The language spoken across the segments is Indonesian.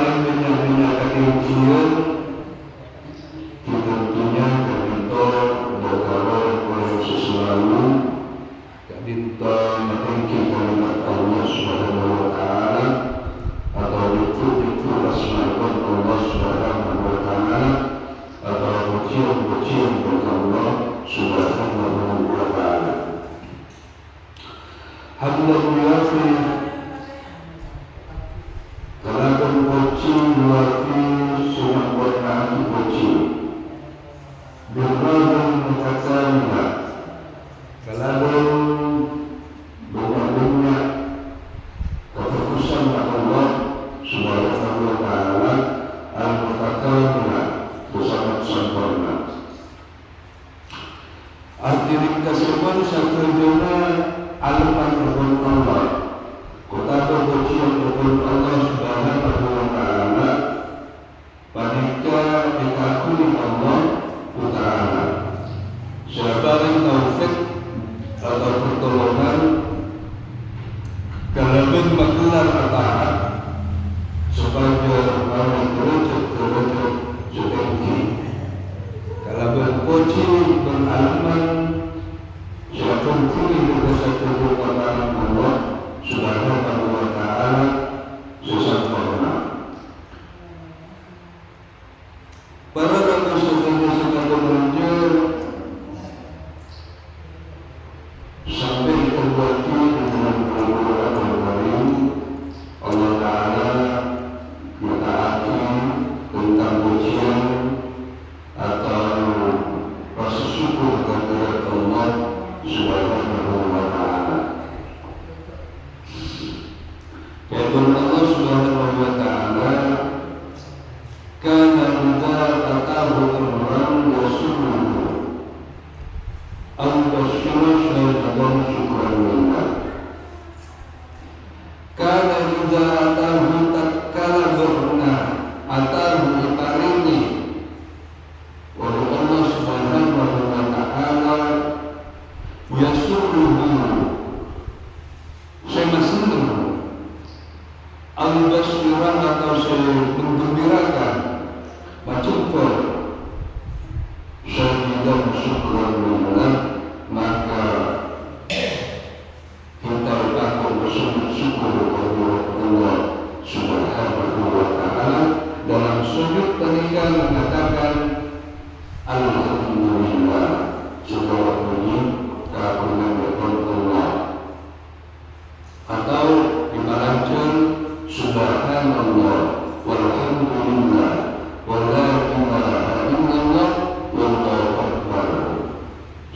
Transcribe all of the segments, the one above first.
paling banyak kebencian tentunya kita berkawan oleh sesuatu kita mentinggi kalimat Allah Subhanahu wa Ta'ala atau itu asmaul Allah Subhanahu wa Ta'ala atau pujian kepada Allah Subhanahu wa Ta'ala. Alhamdulillah kalaupun puji luarti sunat berkati puji berlalu mengatakannya kalaupun bunga-bunga keputusan Allah Subhanahu wa Ta'ala al-mutakallimah sangat sempurna. Arti ringkasnya satu dunia aluman rukun Allah kota pujian rukun Allah Subhanahu wa Ta'ala panika dikakuli Allah Ta'ala sebaring taufik atau pertolongan kalaupun menggelar taat supaya orang kerajat setinggi kalaupun puji beralaman siapa kuli bersatu kepada Allah Subhanahu wa Ta'ala sesempurna. Para rakyat sekalian menunjuk sampai terbuatnya dengan Al-Quran Al-Karim Allah Ta'ala mentaati tentang pujian atau rasa syukur kepada Allah Subhanahu wa Ta'ala. Yaitu Allah Subhanahu wa Ta'ala kana idza atahu amran yasuluhu aw yashuru syaitan syukran lillah. Kana idza atahu tatkala berna atahu diparingi oleh Allah Subhanahu wa Ta'ala yasuluhu saya senang al-basyirah atau saya menggembirakan mencukup syaitan syukran lillah maka kita akan bersujud syukur kepada Allah Subhanahu wa Ta'ala dalam sujud ketika mengatakan alhamdulillah segala puji keagungan Allah atau dibalanjur subhanallah walhamdulillah wala ilaha illallah wallahu akbar.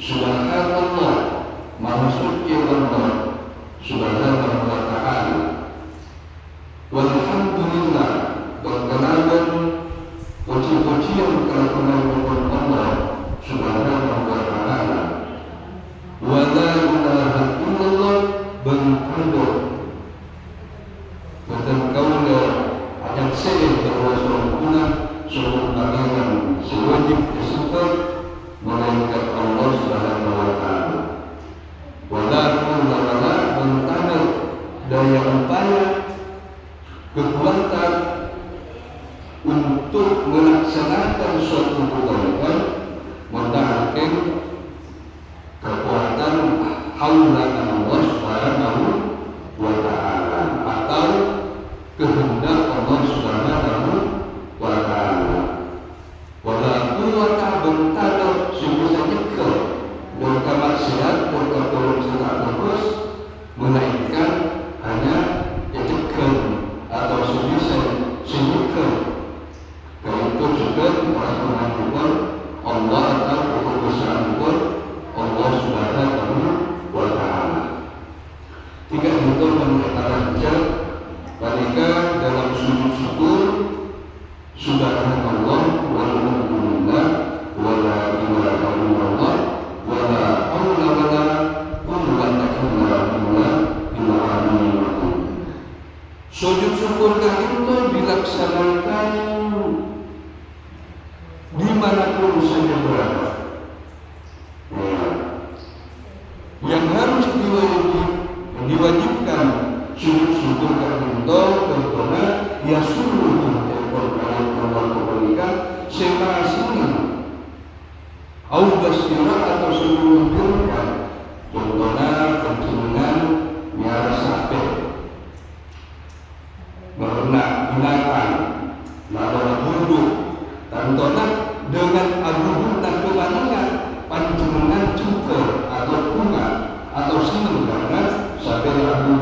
Subhanallah maha suci Allah Subhanahu wa Ta'ala walhamdulillah berkenalan puji-pujian keagungan Allah Subhanahu wa Ta'ala wala ilaha illallah bengkaduk betul kaula yang saya berwaspada seluruh pandangan sewajib disebut melainkan Allah Subhanahu wa Ta'ala wala ilaha bengkaduk daya upaya kekuatan untuk melaksanakan suatu kebaikan mendahulukan kekuatan haula Allah Subhanahu wa Ta'ala atau kehendak Allah Subhanahu wa Ta'ala. Wala quwwata bentadok sungguh saja berkat maksiat berkat turun serta terus melainkan hanya ejekan atau sebisa yaitu juga peraturan Allah atau kekuasaan Allah Subhanahu wa Ta'ala. Tiga itu mengatakan ketika dalam sujud syukur subhanallah walhamdulillah wala ilaha illallah wala haula wala quwwata illa billah. Sujud syukur itu dilaksanakan dimanapun saja berada. Yang harus diwajibkan sujud syukur kepada Allah tentunya ya suruh duduk. Tantona dengan abu dan kebanangan panjenengan cukur atau bunga atau seneng banget sampai abu,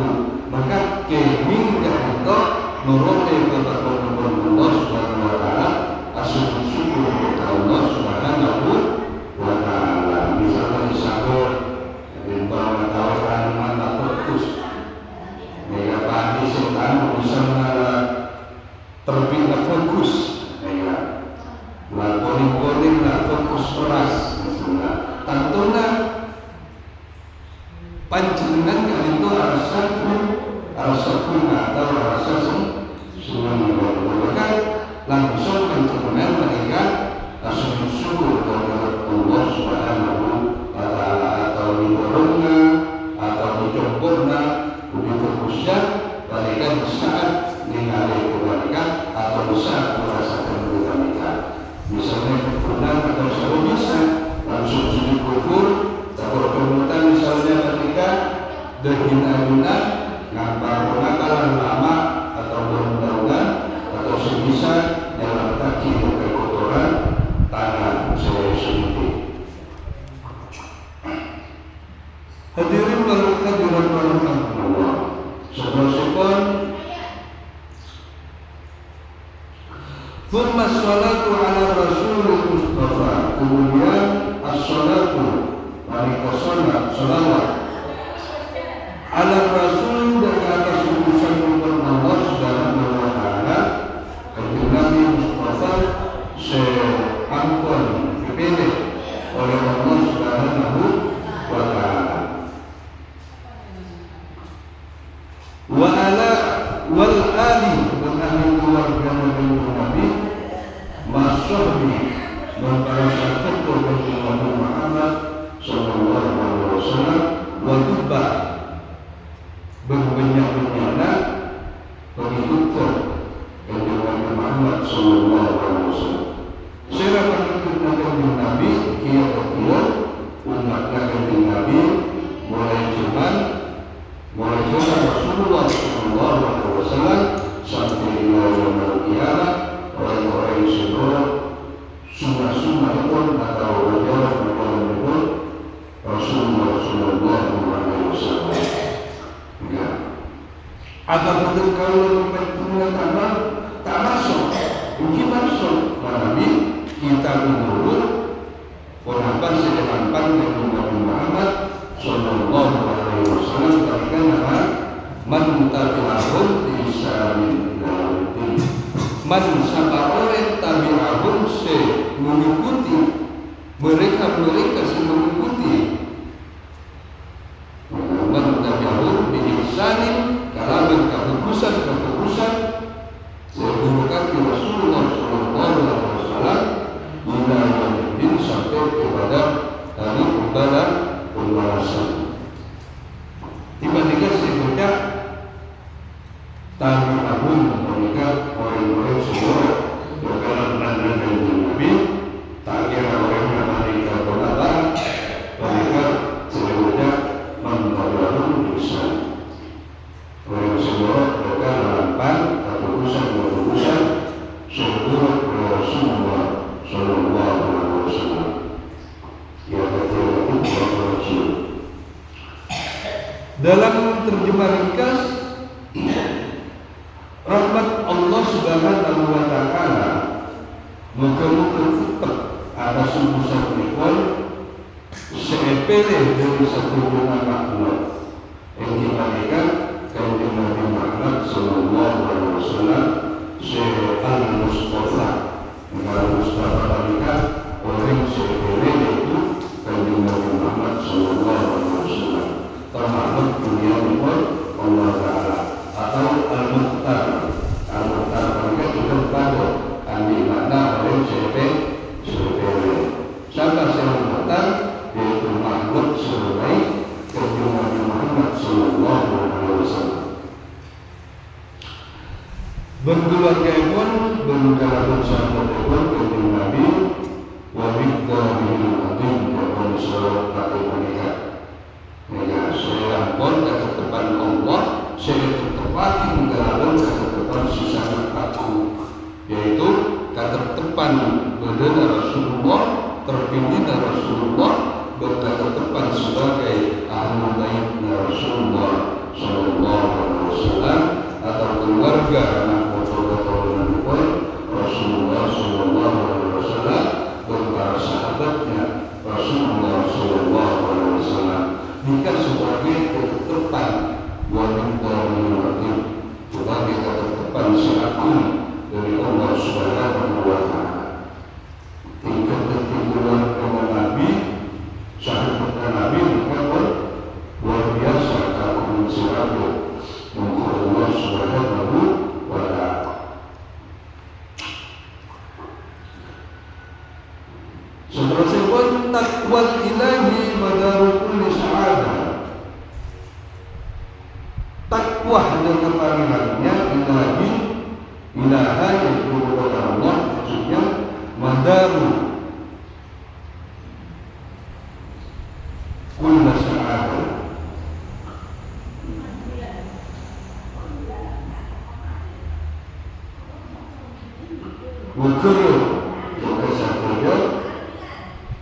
maka keming yang itu nuruti kepada Allah Subhanahu wa taala, asyukur syukur kepada Allah Subhanahu wa taala. Misalnya sahur dan pengetahuan mata fokus mega pagi setan bisa mengarah terbina fokus mega poling-poling lah fokus keras misalnya tantuna panjenengan kali itu rasa bunga atau rasa senang maka langsung panjenengan mereka langsung syukur kepada Allah Subhanahu wa taala atau didorongnya atau dicompoknya begitu khusyuk mereka saat ningali mereka atau saat merasakan mereka misalnya benar atau selalu bisa langsung sujud kufur atau kemudian misalnya mereka berguna-guna ngapal-ngapal lama atau berundang-undang atau sebisa dalam kaki kekotoran tangan saya sendiri. Hadirin dan hadirat Allah, saudara-saudara, thumma sholatu ala rasulil mustafa, kemudian as-sholatu mereka sholawat ala rasul dan atas utusan Allah Subhanahu wa taala kanjeng Nabi Mustafa seampun dipilih oleh Allah Subhanahu wa taala wa ala wal ali dan ahli keluarga Nabi masyhuri dan para sahabat Nabi Muhammad sallallahu alaihi wasallam wa tubba berbanyak-banyaklah pengikut Nabi Muhammad sallallahu alaihi wasallam. Siapa pengikut Nabi kira-kira umat Nabi mulai zaman Rasulullah sallallahu alaihi wasallam sampai yaumul qiyamah orang-orang yang sunnah itu atau wajar itu Rasulullah sallallahu alaihi wasallam. Ya. Atau betul kalau memang tak masuk, mungkin masuk. Nabi kita menurut pendapat sedangkan Nabi Muhammad sallallahu alaihi wasallam karena man tabi'ahum bi ihsanin ila yaumil man sabarore tabi'ahum se mengikuti mereka mengikuti man tabi'ahum bi ihsanin kalaban keputusan seluruh kaki Rasulullah sallallahu alaihi wasallam ila yaumil sampai kepada hari pembalasan. Dibandingkan sebutnya tabi'ahum mereka orang-orang semua berkalan dengan Nabi tak kira orang mereka berlatar mereka sebutnya membawakan dosa orang semua mereka lampan keputusan seluruh Rasulullah sallallahu alaihi wasallam ya betul itu dalam terjemah ringkas rahmat Allah Subhanahu wa taala muka-muka tetap ada sumber pun sepele dari satu bunga makhluk yang diberikan kepada Nabi Muhammad sallallahu alaihi wasallam sebagai Mustafa. Kalau Mustafa berikan orang sepele itu kepada Nabi Muhammad sallallahu alaihi wasallam termasuk dunia pun Allah taala atau al-mukhtar mereka juga patut ambil makna oleh sepele siapa al-mukhtar yaitu makhluk sebagai kepada Nabi Muhammad sallallahu alaihi wasallam berkeluarga pun berkeluarga tepan benar Rasulullah, terpilih Rasulullah, berketepan sebagai ahli bait Rasulullah Sallallahu Alaihi Wasallam atau keluarga anak keturunan Rasulullah Sallallahu Alaihi Wasallam dan para sahabatnya Rasulullah Sallallahu Alaihi Wasallam jika sebagai ketepan wanita yang sebagai ketepan syarat dari Allah Subhanahu wa Ta'ala. Tingkat ketinggalan kepada Nabi, sahabat Nabi dikatakan luar biasa kalau syarat untuk Allah Subhanahu wa Ta'ala. Seterusnya takwal ilahi madarul kulli sa'adah. Takwa dan kepanggilannya ilaha yaitu kepada Allah, maksudnya madaru kulli sa'adah. Wakil sahaja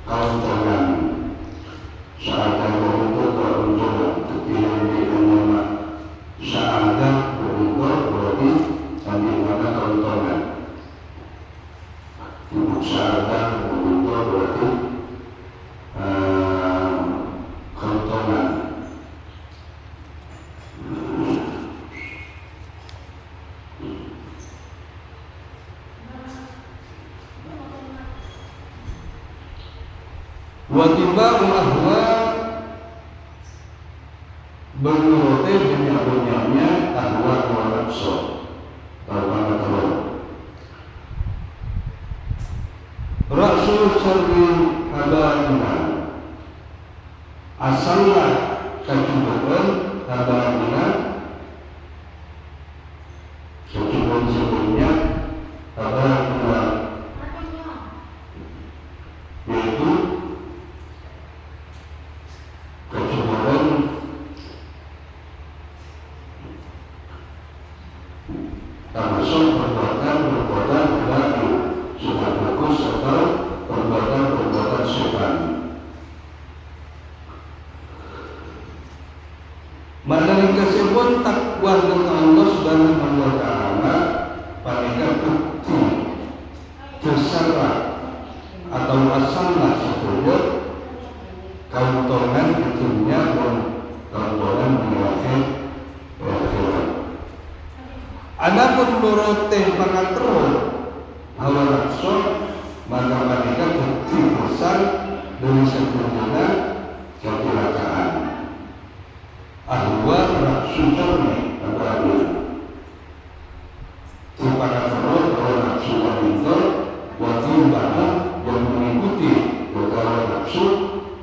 kalau jangan sa'adah untuk keuntungan kepikiran di nama sa'adah berubah berarti sambil mana keuntungan. Untuk sa'adah berubah berarti keuntungan. Watiba'ul ahwa bernuruti banyak-banyaknya ahwa wa nafsu al-manatul Rasul sarri habanina asallah kacubukan habanina kacubukan sebelumnya habanina yaitu kecubukan termasuk perbuatan berlaku sudah bagus atau perbuatan syaitan. Mandarin kesebut takwa dengan Allah Subhanahu wa Ta'ala pada bukti kesara atau asalnya sebetulnya keuntungan di dunia dan keuntungan di akhirat. Adapun menurut pangatrol hawa nafsu maka mereka bukti besar dari sebetulnya kecelakaan. Ahwa nafsu sarni abadi. Di pangatrol hawa nafsu wanita waktu mana yang mengikuti hawa nafsu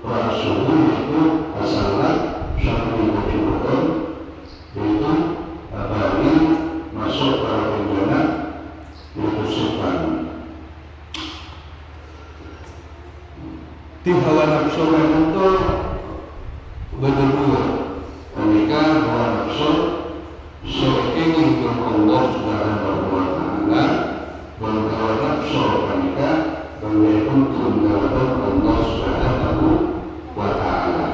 Rasul itu asalnya sarni kecubukan yaitu abadi masuk para penjana yaitu syaitan. Di hawa nafsu itu berdua mereka hawa nafsu seingin dengan Allah Subhanahu wa Ta'ala dan hawa nafsu mereka beruntung dengan Allah Subhanahu wa Ta'ala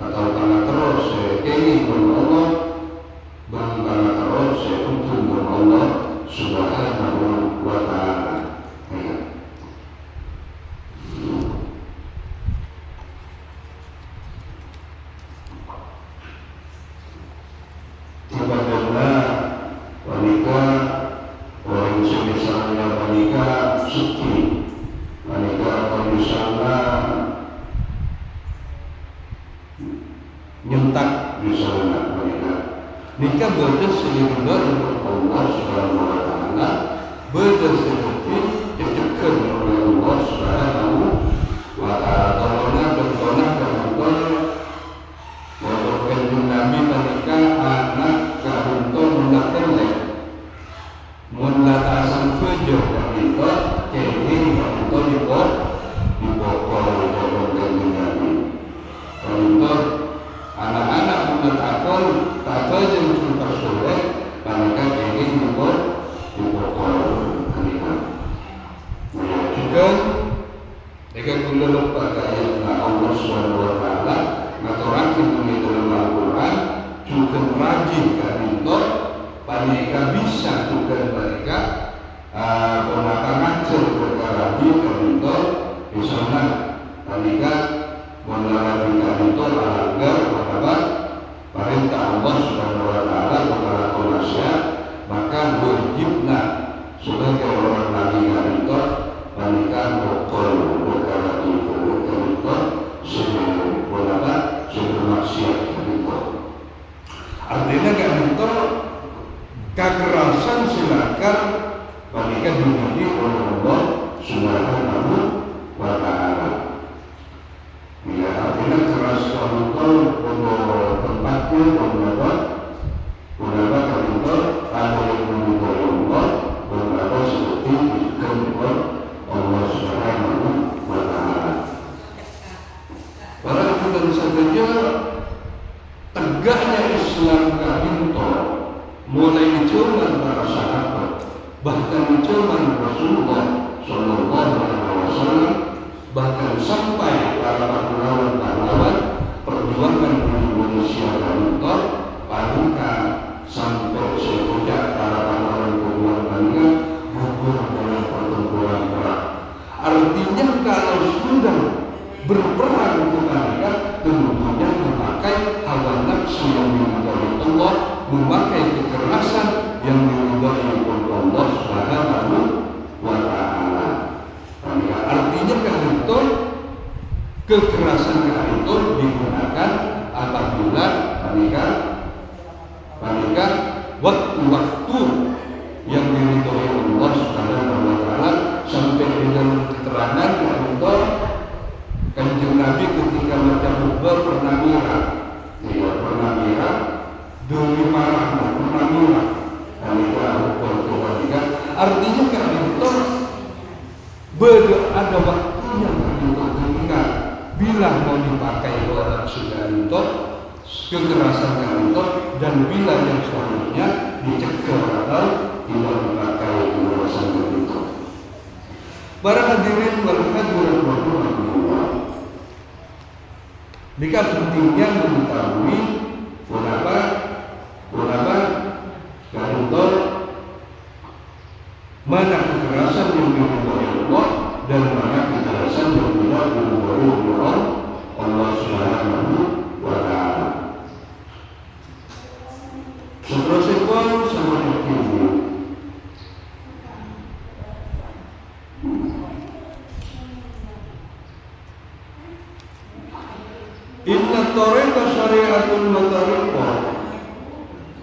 atau karena terus seingin dengan Allah karena terus seingin dengan Allah Subhanahu wa Ta'ala. Bagaimana wanita orang misalnya wanita suci, wanita misalnya nyentak misalnya wanita nikah berdasarkan dengan Allah Subhanahu wa Ta'ala berdasarkan diciptakan oleh Allah Subhanahu wa Ta'ala. Walaupun Nabi mereka anak kahuntung mulakan mulatasan tujuh kahuntung jadi kahuntung dibokor Nabi kahuntung anak-anak mulatakan tak yang sudah soleh mereka jadi dibokor haji kanito isana kanika mengalami kanito alanggar maka perintah Allah Subhanahu wa taala kepada manusia maka wajibna sebagai orang lagi kanito kanika mokol perkara itu kanito sebelum maksiat kanito. Artinya kanito kekerasan silakan berikan dimiliki oleh Allah Subhanahu wa taala. Ya, artinya keras itu untuk tempatnya beberapa kantor ada yang memiliki Allah, beberapa seperti dikembangkan Allah Subhanahu wa taala. Para kita saja tegaknya Islam kantor mulai zaman para sahabat bahkan zaman Rasulullah Shallallahu Alaihi Wasallam bahkan sampai para pahlawan perjuangan di Indonesia kantor paduka sampai sejak para pahlawan perjuangan gugur dalam pertempuran perang. Artinya kalau sudah berperang mereka tentunya memakai hawa nafsu yang diridhoi Allah, memakai kekerasan yang diridhoi oleh Allah Subhanahu wa taala. Artinya itu kekerasan itu digunakan apabila mereka waktu-waktu yang diridhoi Allah Subhanahu wa taala sampai dengan keterangan itu Kanjeng Nabi ketika macam Uhud pernah mirah, tidak pernah mirah, demi marah pernah mirah, artinya kan itu ada waktunya untuk ketika bila mau dipakai orang sudah itu kekerasan itu dan bila yang selanjutnya dicegah atau tidak dipakai kekerasan itu. Para hadirin wal hadirat rahimahullah. Jika pentingnya mengetahui kenapa kantor mana kekerasan yang diridhoi Allah dan mana kekerasan yang tidak diridhoi oleh Allah Subhanahu wa taala. Seterusnya sama ini. Inna tariqa syari'atun wa tariqa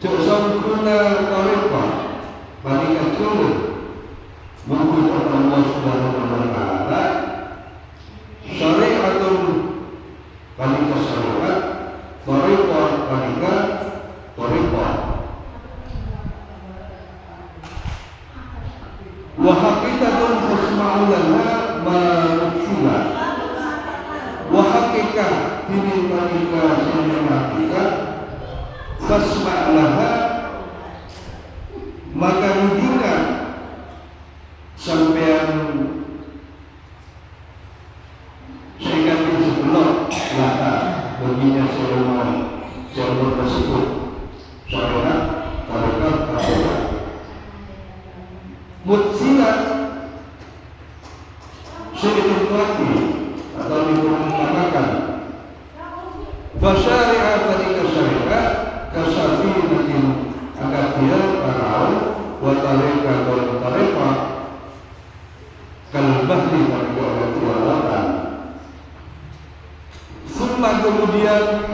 Jaksangkuna tariqa Banikan turun mengikuti Allah Subhanahu wa ta'ala syari'atun Banika syari'at tariqa banika tariqa wa haqiqatun fasma'ulana ma'rufuna wa haqiqah ini banika syari'atika fasma'laha maka wujudnya sampean sehingga sebelum lata baginya seluruh tersebut syariat tarikat tarikat mutsilat syari'at atau diperumpamakan fasyari'at tarikat syariat kasafinatin akadiyah parau wa tarikat tarikat kalbahli pada Allah. Summa kemudian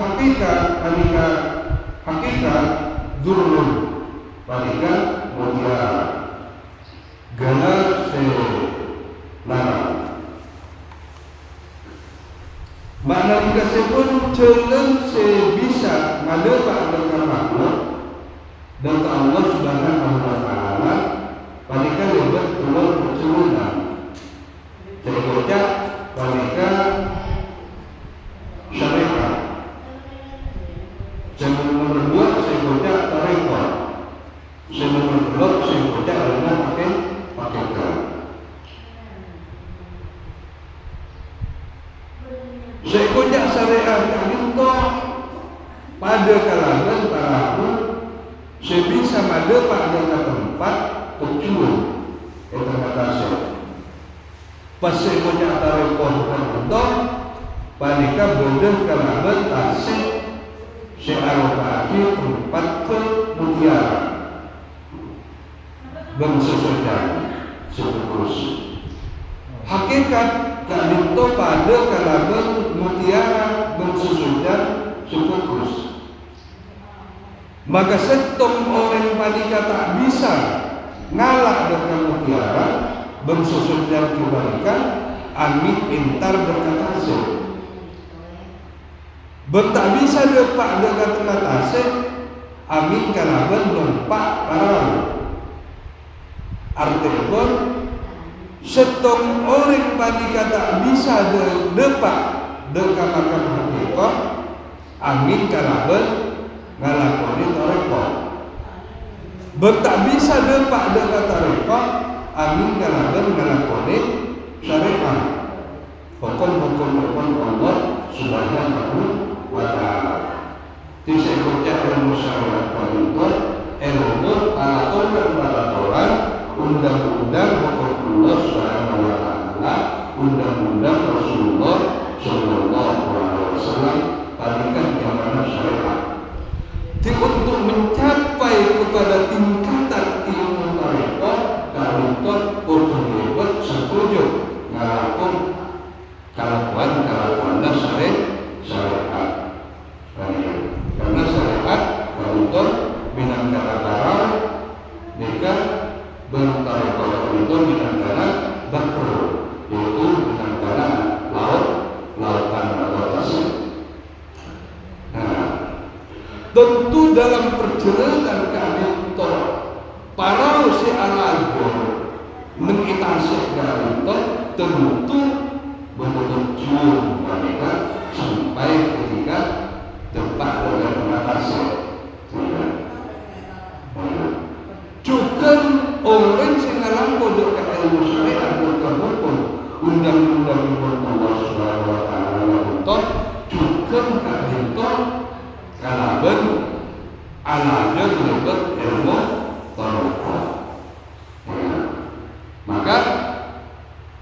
hakikat durun pada mulia gana se larang. Makna dikasihpun celeng se bisa malepak dengan makhluk dan Allah Subhanahu wa taala pada lebat keluar keturunan. Terkocak wanita syarikat. Yang nomor 2 saya kocak tarikat. Yang nomor 2 saya kocak dengan pakai. Saya kocak syariat itu pada kala pasimonya tarekoh kanto panika bener kalaban tasik searokaki tempat ke mutiara bangsusujan sepukus hakikat kanto pada kalaban mutiara bangsusujan sepukus. Maka setong orang panika tak bisa ngalah dengan mutiara bangsusun dan kebalikan amit intar berkata se tak bisa depak dengan kata se amit kalaban lompak parang artinya setong orang panika tak bisa depak dengan makan hakikat amit kalaban ngalakoni tarekah tak bisa depak dekat tarekah amin kalaban ngalakoni syariat hukum Allah subhanahu wa ta'ala. Tisai kocak ilmu syariat itu ilmu peraturan undang-undang hukum Allah subhanahu wa ta'ala, undang-undang Rasulullah sallallahu alaihi wasallam tadikan zaman syariat. Untuk mencapai kepada tingkatan ilmu tarekah kalutot hebat setuju ngalakon kalakuan syariat karena syariat kalutot binangkara nikah bertarekah kalutot binangkara bakro yaitu binangkara lautan atau tasik. Tentu dalam perjalanan kami para si alago mengitasik kami tentu betul-betul mereka sampai ketika tempat dengan mengatasi. Juga orang yang ngalampo dekat ilmu syariat bukan hukum undang-undang Allah Subhanahu wa ta'ala juga kami kalaban alaja lebat ilmu tarekah. Maka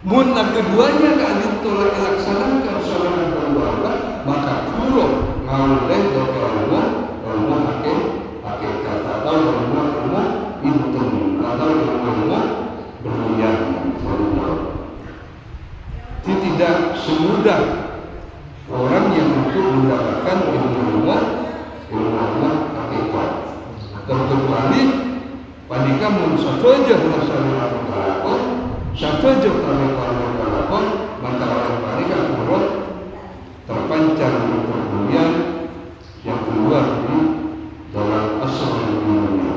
mun keduanya kalian tolak dilaksanakan salat berdoa maka puluh ngauleh doa ilmu hakikat atau ilmu intum atau ilmu berlian. Tidak semudah orang yang untuk mendapatkan ilmu hakikat terkecuali panika mun saja masalah kalakon saja kalakon maka orang panika turut terpancar di perdulian yang keluar di dalam asal dunia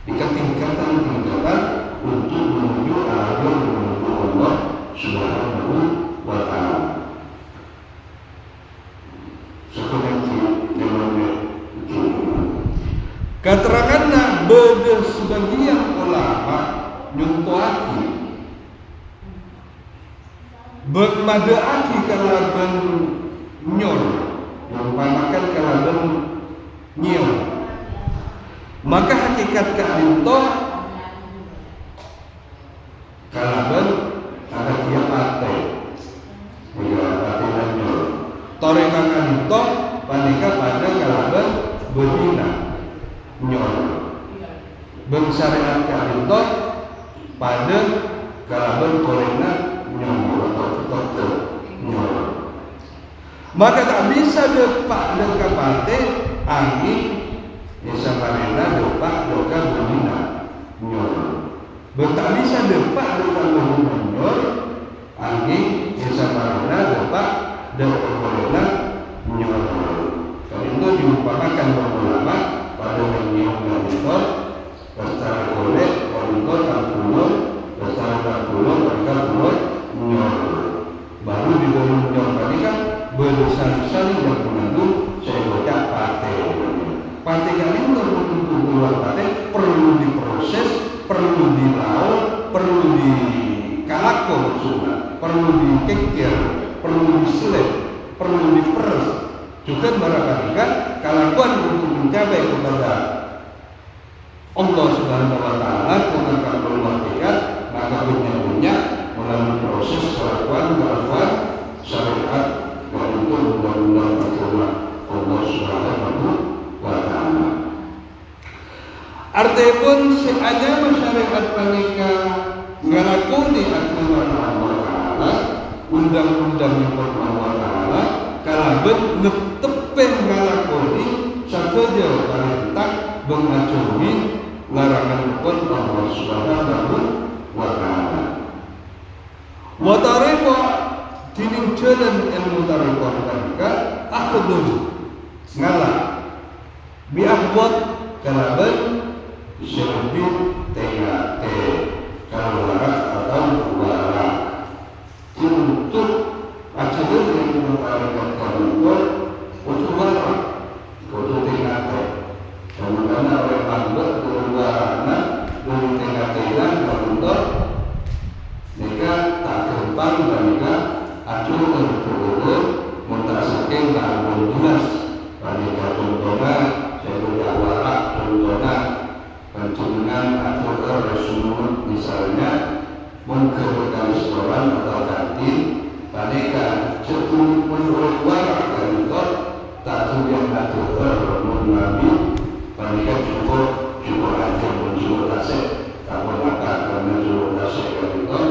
tingkatan untuk menuju arah menuju Allah Subhanahu wa ta'ala. Keterangannya beda sebagian ulama nyuntuaki bermadaaki kalaban nyon yang panakan kalaban nyon maka hakikat ka'into kalaban ada dia patai dan nyon torekan ka'into panika pada kalaban berbina nyon bersyariat ka'into pada kalaban korena nyon atau nyon maka tak bisa depak dan kapate angin bisa marina depak doka berbina nyon tak bisa depak doka berbina nyon angin bisa marina depak doka korena nyon kalau itu diumpamakan ulama pada menyium dan motor secara kolek motor dan pulau secara pulau mereka pulau nyon baru di dalam nyon tadi kan berbesar-besar dan mengandung saya baca partai kali untuk keluar partai perlu diproses, perlu dilaut, perlu dikalakon sudah, perlu dikekir, perlu diselip, perlu diperes juga merapatkan kalakuan untuk mencapai kepada Allah Subhanahu wa ta'ala dengan keperluan maka Adapun seandainya masyarakat panika ngalakoni aturan Allah Ta'ala, undang-undang Allah Ta'ala, kalaben netepeh ngalakoni sakoja perintah mengacungi larangan pun Allah Subhanahu wa Ta'ala. Wa tariqa tining jalan ilmu tariqa panika aku dulu ngalah biahwat kalaben syarbit tengah kalau warak atau warak untuk acara yang mengatakan untuk warak untuk tengah karena oleh panggung keluarana dari tengah-tengah untuk mereka tak kembang dan mereka atur untuk mentasakan tanggung jelas mereka contohnya saya tidak warak contohnya pencungan atau Rasulullah misalnya mengkerukan restoran atau kantin mereka cukup menurut warak dan itu tak yang atur mengambil mereka cukup aja menjual tasik tak makan karena jual tasik kan itu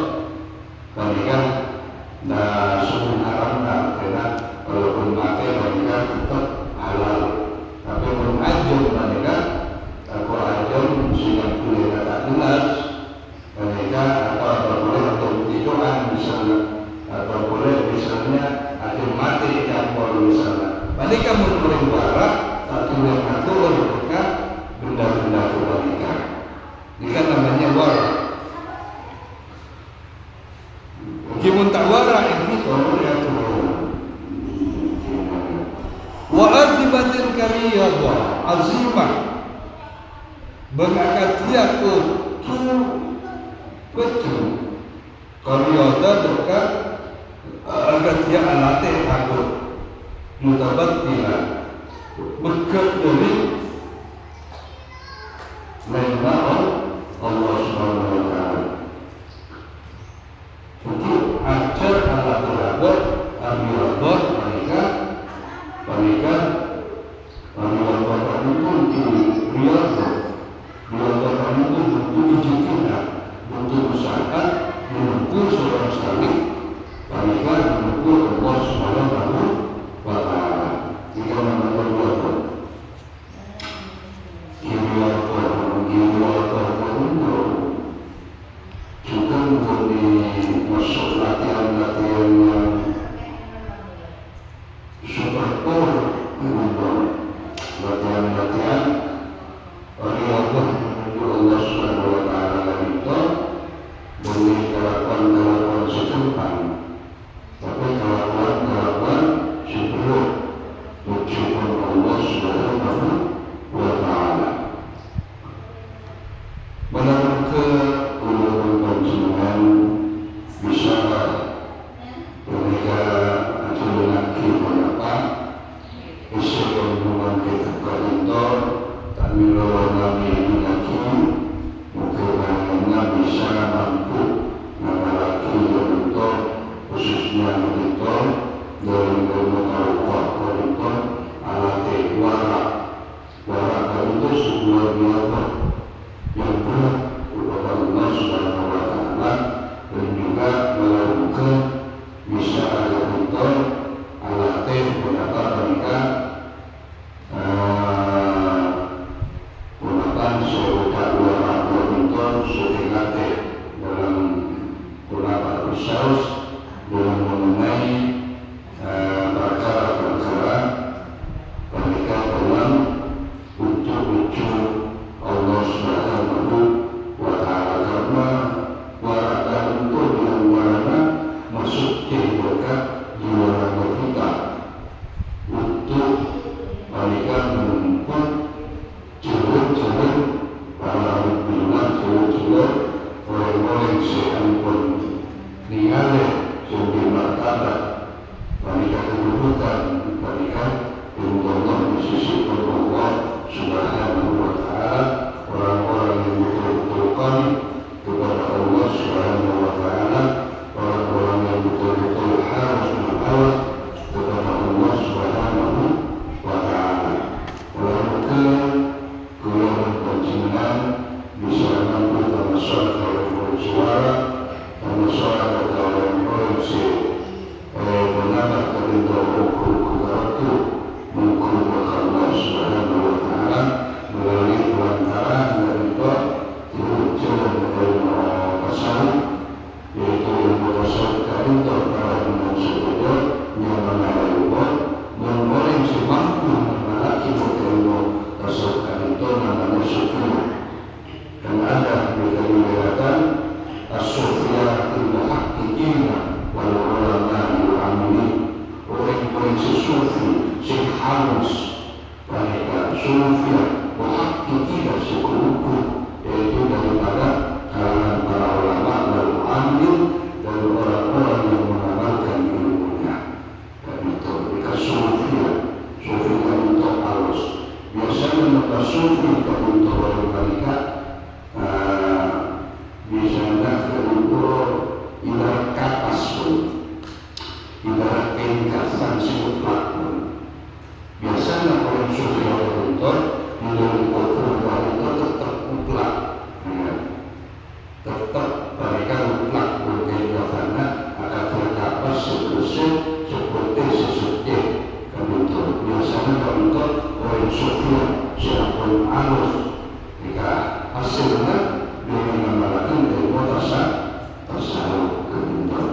mereka dah suruh haram karena walaupun pakai mereka tetap halal tapi mengajar mereka aku ajar sudah boleh kata jelas mereka apa boleh atau tiduran misalnya atau boleh misalnya ada mati campur misalnya mereka menurut barat tak boleh atur mereka benda-benda kebalikan ini kan namanya warak. Kimun tak warak itu ya tuh wa azibatin kariyah azimah bengakatia tu betul kariyah dekat agatia alate aku mutabattilah bekat dari mengenal Allah Subhanahu wa Ta'ala untuk ajar alat terabat amirabat mereka amirabat itu di riadat itu untuk dijikinlah untuk usaha menunggu seorang sekali mereka menunggu Allah Subhanahu wa Ta'ala jika menunggu riadat juga menjadi masuk latihan-latihan yang super core latihan-latihan riadah menuju Allah Subhanahu wa Ta'ala itu boleh kelakuan-kelakuan setempat tapi kelakuan-kelakuan sebelum mencukup Allah Subhanahu wa Ta'ala menaruh ke ulama konsumen bisa mereka acunan kita isu hubungan kita kantor tak milawan nabi lagi mungkin bisa mampu nama lagi untuk khususnya untuk dalam ilmu untuk alat warak itu sebuah niatan yang berat kepada Allah Subhanahu wa Ta'ala dan juga melakukan bisa ada untuk alatnya beberapa mereka gunakan sebuah warak untuk setingkatnya dalam beberapa usaha dalam mengenai perkara-perkara mereka dalam ujuk-ujuk Allah Subhanahu wa Ta'ala karena warakan itu dengan warna masuk ke dekat jiwa kita untuk mereka menemukan jalan-jalan para ulama jalan-jalan orang-orang seampun niale sebagai martabat mereka kedudukan mereka untuk Allah di sisi Allah Subhanahu wa Ta'ala orang-orang yang betul-betul kepada Allah Subhanahu wa Ta'ala orang-orang yang betul-betul harus bertawaf kepada Allah Subhanahu wa Ta'ala melakukan keluar penjenengan tetap mereka mutlak mungkin karena akan terdapat seterusnya seperti sesuatu kebentuk biasanya kebentuk oleh Sofia siapun alus jika hasilnya dengan menggunakan ilmu tasawuf kebentuk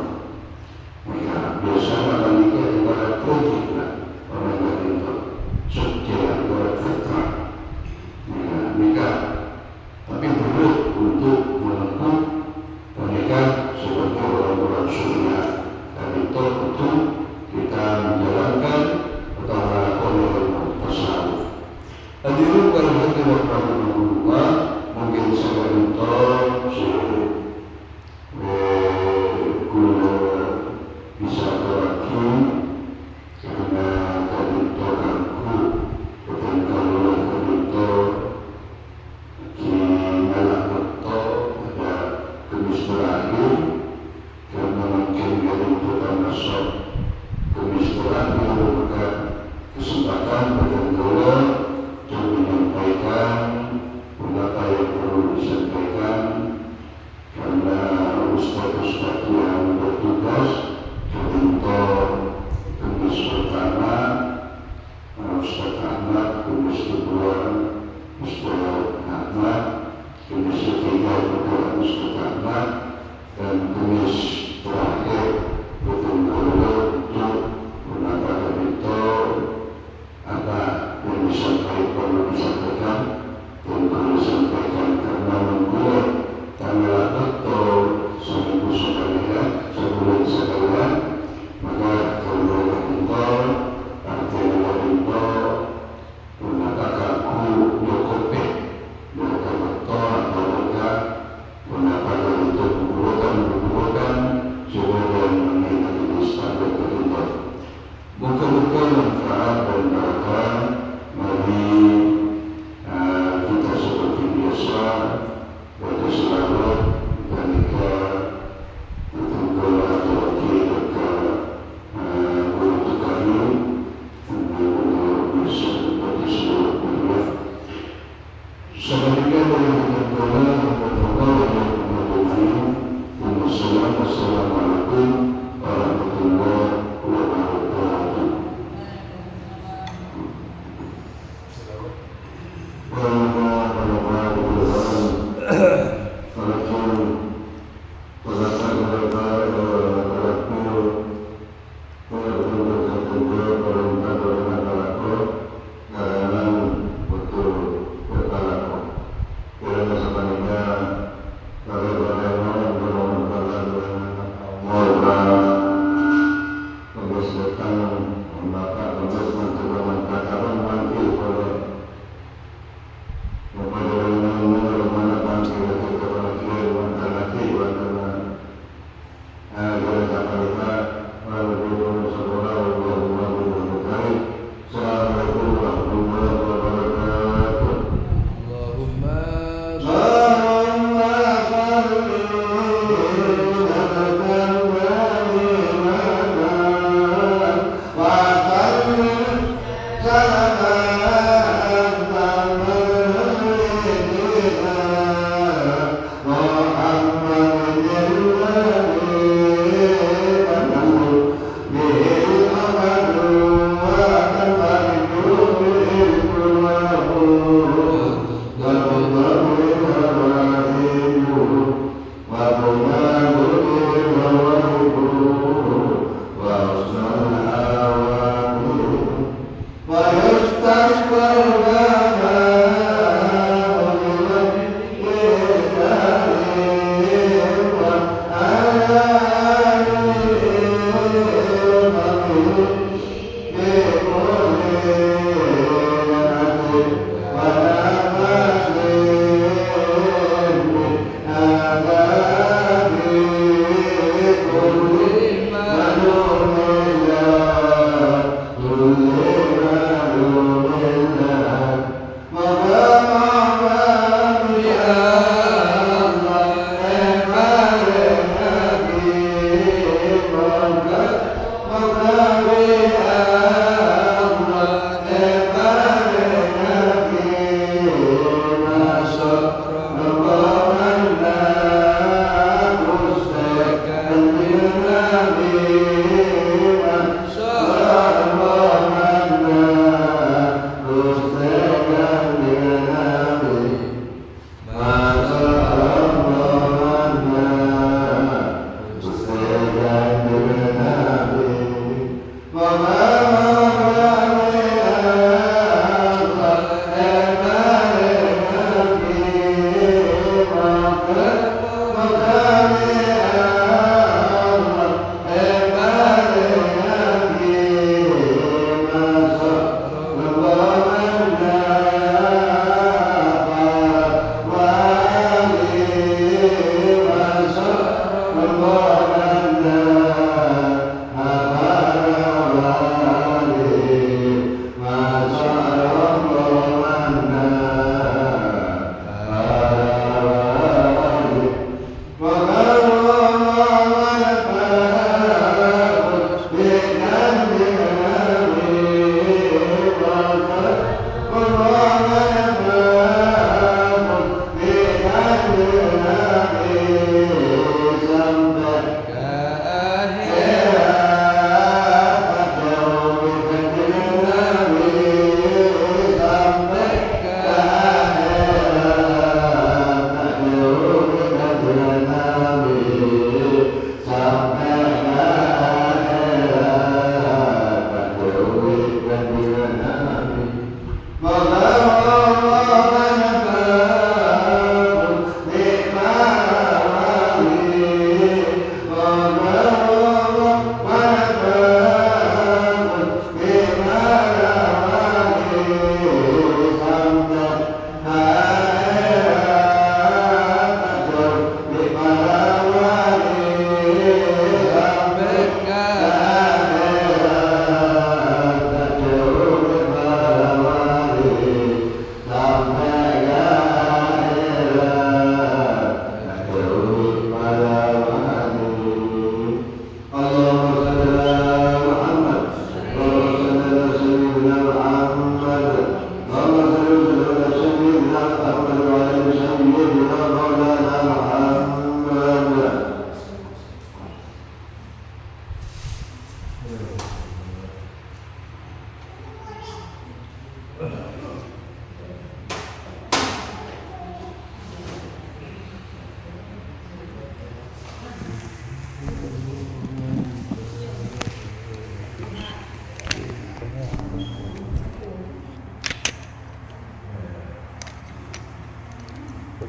mereka biasanya menikah ibarat proyek orang kebentuk sukses ibarat fitrah mereka tapi perlu untuk menempuh mereka sebagai orang-orang sunnah dan itu untuk kita menjalankan atau melakukan ilmu tasawuf. Hadirin warahmatullahi wabarakatuh. Mungkin saya minta guna bisa berlaku karena kadito aku bukan kalau kadito di malam betul ada kemis terakhir karena mungkin kadito termasuk kemis terakhir maka kesempatan pada Allah untuk menyampaikan mengapa yang perlu disampaikan karena ustaz-ustaz yang bertugas untuk kemis pertama Ustaz Ahmad, kemis kedua Ustaz Ahmad, kemis ketiga juga Ustaz Ahmad dan kemis terakhir betul-betul untuk menambahkan itu apa yang disampaikan dan perlu disampaikan karena menggunakan tanggal betul seminggu sekalian sebelum sekalian maka kalau engkau artinya engkau mengatakan aku Jokope maka betul atau maka mengatakan itu bukan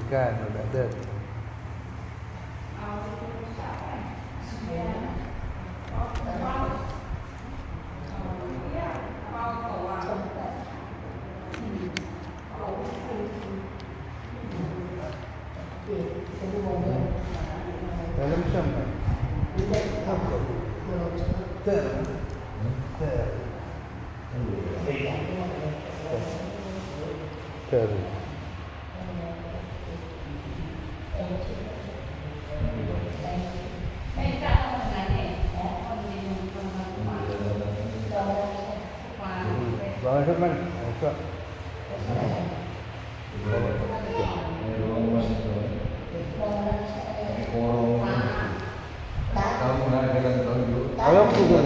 Bukan, tak ada. Dalam sama. Ter. Bawa shot man. Shot. Ayo juga.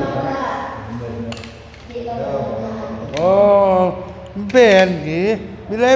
Oh, ben ke? Bila